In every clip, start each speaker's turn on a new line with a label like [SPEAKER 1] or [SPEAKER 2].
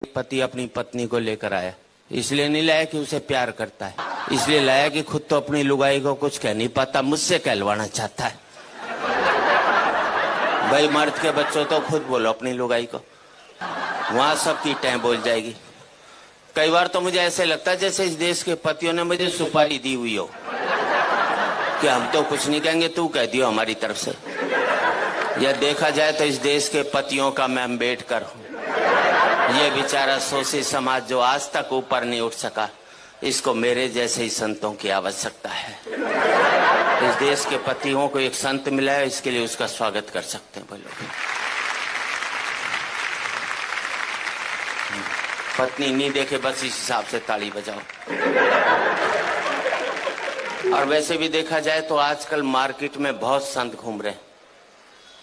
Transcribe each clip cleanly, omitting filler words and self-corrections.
[SPEAKER 1] पति अपनी पत्नी को लेकर आया, इसलिए नहीं लाया कि उसे प्यार करता है, इसलिए लाया कि खुद तो अपनी लुगाई को कुछ कह नहीं पाता, मुझसे कहलवाना चाहता है। भाई मर्द के बच्चों तो खुद बोलो अपनी लुगाई को, वहां सबकी टैं बोल जाएगी। कई बार तो मुझे ऐसे लगता है जैसे इस देश के पतियों ने मुझे सुपारी दी हुई हो कि हम तो कुछ नहीं कहेंगे, तू कह दियो हमारी तरफ से। यह देखा जाए तो इस देश के पतियों का मैं अम्बेडकर हूं। ये बेचारा शोषित समाज जो आज तक ऊपर नहीं उठ सका, इसको मेरे जैसे ही संतों की आवश्यकता है। इस देश के पतियों को एक संत मिला है, इसके लिए उसका स्वागत कर सकते हैं। बोलो पत्नी नहीं देखे बस इस हिसाब से ताली बजाओ। और वैसे भी देखा जाए तो आजकल मार्केट में बहुत संत घूम रहे हैं,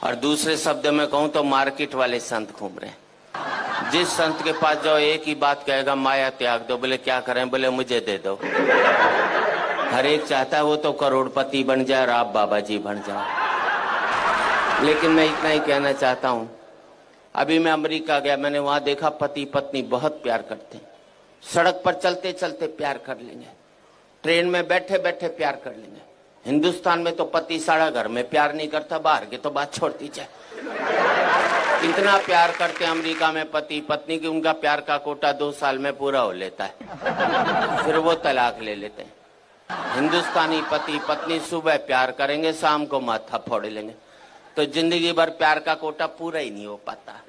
[SPEAKER 1] और दूसरे शब्द में कहूं तो मार्केट वाले संत घूम रहे हैं। जिस संत के पास जाओ एक ही बात कहेगा, माया त्याग दो। बोले क्या करें? बोले मुझे दे दो। हर एक चाहता है वो तो करोड़पति बन जाए और आप बाबा जी बन जाओ। लेकिन मैं इतना ही कहना चाहता हूं, अभी मैं अमेरिका गया, मैंने वहां देखा पति पत्नी बहुत प्यार करते हैं। सड़क पर चलते चलते प्यार कर लेंगे, ट्रेन में बैठे बैठे प्यार कर लेंगे। हिंदुस्तान में तो पति सारा घर में प्यार नहीं करता, बाहर की तो बात छोड़ दीजिए। इतना प्यार करते हैं अमेरिका में पति पत्नी की, उनका प्यार का कोटा 2 साल में पूरा हो लेता है, फिर वो तलाक ले लेते हैं। हिंदुस्तानी पति पत्नी सुबह प्यार करेंगे, शाम को माथा फोड़ लेंगे, तो जिंदगी भर प्यार का कोटा पूरा ही नहीं हो पाता।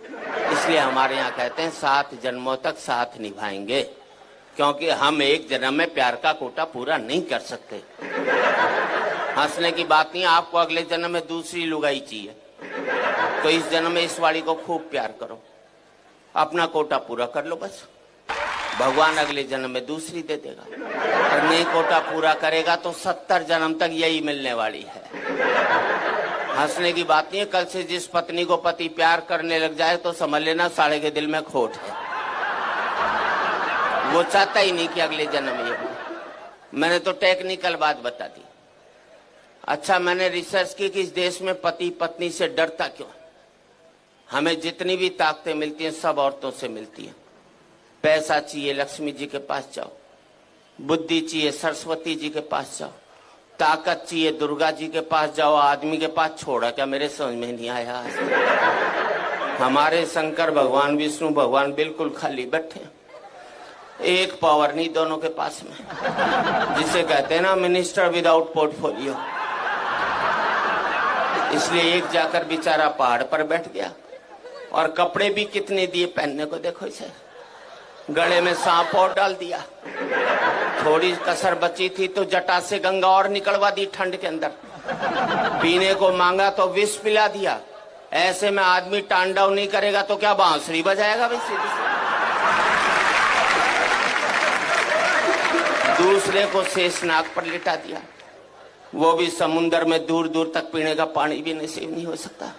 [SPEAKER 1] इसलिए हमारे यहाँ कहते हैं 7 जन्मों तक साथ निभाएंगे, क्योंकि हम एक जन्म में प्यार का कोटा पूरा नहीं कर सकते। हंसने की बात नहीं, आपको अगले जन्म में दूसरी लुगाई चाहिए तो इस जन्म में इस वाली को खूब प्यार करो, अपना कोटा पूरा कर लो बस। भगवान अगले जन्म में दूसरी दे देगा, और नहीं कोटा पूरा करेगा तो 70 जन्म तक यही मिलने वाली है। हंसने की बात नहीं है, कल से जिस पत्नी को पति प्यार करने लग जाए तो समझ लेना साले के दिल में खोट है, वो चाहता ही नहीं कि अगले जन्म ये हो। मैंने तो टेक्निकल बात बता दी। अच्छा, मैंने रिसर्च की कि इस देश में पति पत्नी से डरता क्यों? हमें जितनी भी ताकतें मिलती हैं सब औरतों से मिलती हैं। पैसा चाहिए लक्ष्मी जी के पास जाओ, बुद्धि चाहिए सरस्वती जी के पास जाओ, ताकत चाहिए दुर्गा जी के पास जाओ, आदमी के पास छोड़ा क्या? मेरे समझ में नहीं आया। हमारे शंकर भगवान विष्णु भगवान बिल्कुल खाली बैठे, एक पावर नहीं दोनों के पास में, जिसे कहते हैं ना मिनिस्टर विदाउट पोर्टफोलियो। इसलिए एक जाकर बेचारा पहाड़ पर बैठ गया, और कपड़े भी कितने दिए पहनने को, देखो इसे, गले में सांप और डाल दिया। थोड़ी कसर बची थी तो जटा से गंगा और निकलवा दी ठंड के अंदर। पीने को मांगा तो विष पिला दिया। ऐसे में आदमी तांडव नहीं करेगा तो क्या बांसुरी बजाएगा भाई? सीधी दूसरे को शेषनाग पर लिटा दिया, वो भी समुन्द्र में दूर दूर तक पीने का पानी भी नसीब नहीं हो सकता।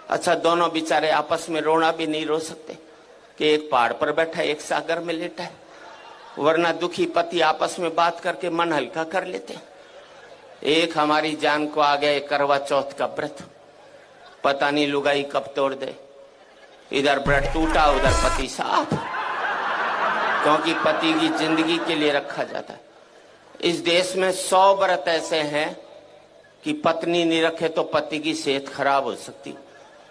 [SPEAKER 1] अच्छा, दोनों बेचारे आपस में रोना भी नहीं रो सकते कि एक पहाड़ पर बैठा एक सागर में लेटा है, वरना दुखी पति आपस में बात करके मन हल्का कर लेते। एक हमारी जान को आ गया करवा चौथ का व्रत, पता नहीं लुगाई कब तोड़ दे। इधर व्रत टूटा उधर पति साफ, क्योंकि पति की जिंदगी के लिए रखा जाता है। इस देश में 100 व्रत ऐसे हैं कि पत्नी नहीं रखे तो पति की सेहत खराब हो सकती।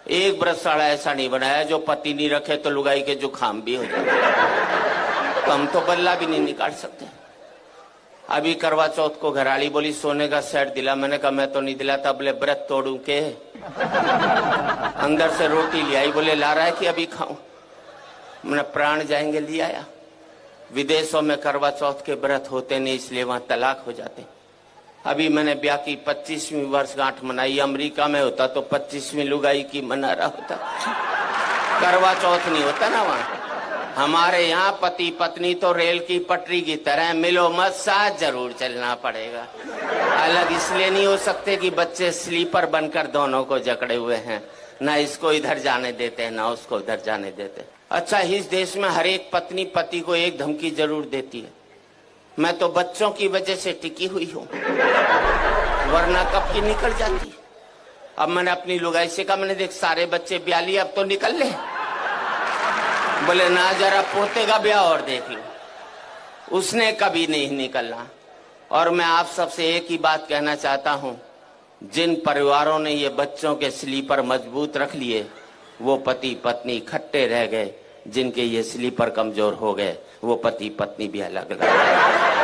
[SPEAKER 1] एक व्रतशाला ऐसा नहीं बनाया जो पति नहीं रखे तो लुगाई के जुकाम भी हो जाए। तो हम तो बल्ला भी नहीं निकाल सकते। अभी करवा चौथ को घराड़ी बोली सोने का सेट दिला, मैंने कहा मैं तो नहीं दिलाता। बोले व्रत तोड़ू के? अंदर से रोटी ले आई, बोले ला रहा है कि अभी खाऊं? मैंने प्राण जाएंगे ले आया। विदेशों में करवा चौथ के व्रत होते नहीं, इसलिए वहां तलाक हो जाते। अभी मैंने ब्याह की 25वीं वर्षगांठ मनाई, अमेरिका में होता तो 25वीं लुगाई की मना रहा होता, करवा चौथ नहीं होता ना वहां। हमारे यहाँ पति पत्नी तो रेल की पटरी की तरह, मिलो मत साथ जरूर चलना पड़ेगा। अलग इसलिए नहीं हो सकते कि बच्चे स्लीपर बनकर दोनों को जकड़े हुए हैं, ना इसको इधर जाने देते हैं ना उसको उधर जाने देते। अच्छा, इस देश में हर एक पत्नी पति को एक धमकी जरूर देती है, मैं तो बच्चों की वजह से टिकी हुई हूं, वरना कब की निकल जाती। अब मैंने अपनी लुगाई से कहा, मैंने देख सारे बच्चे ब्याह लिए, अब तो निकल ले। बोले ना, जरा पोते का ब्याह और देख लो, उसने कभी नहीं निकलना। और मैं आप सबसे एक ही बात कहना चाहता हूं, जिन परिवारों ने ये बच्चों के स्लीपर मजबूत रख लिए वो पति पत्नी इकट्ठे रह गए, जिनके ये स्लीपर कमजोर हो गए वो पति पत्नी भी अलग अलग।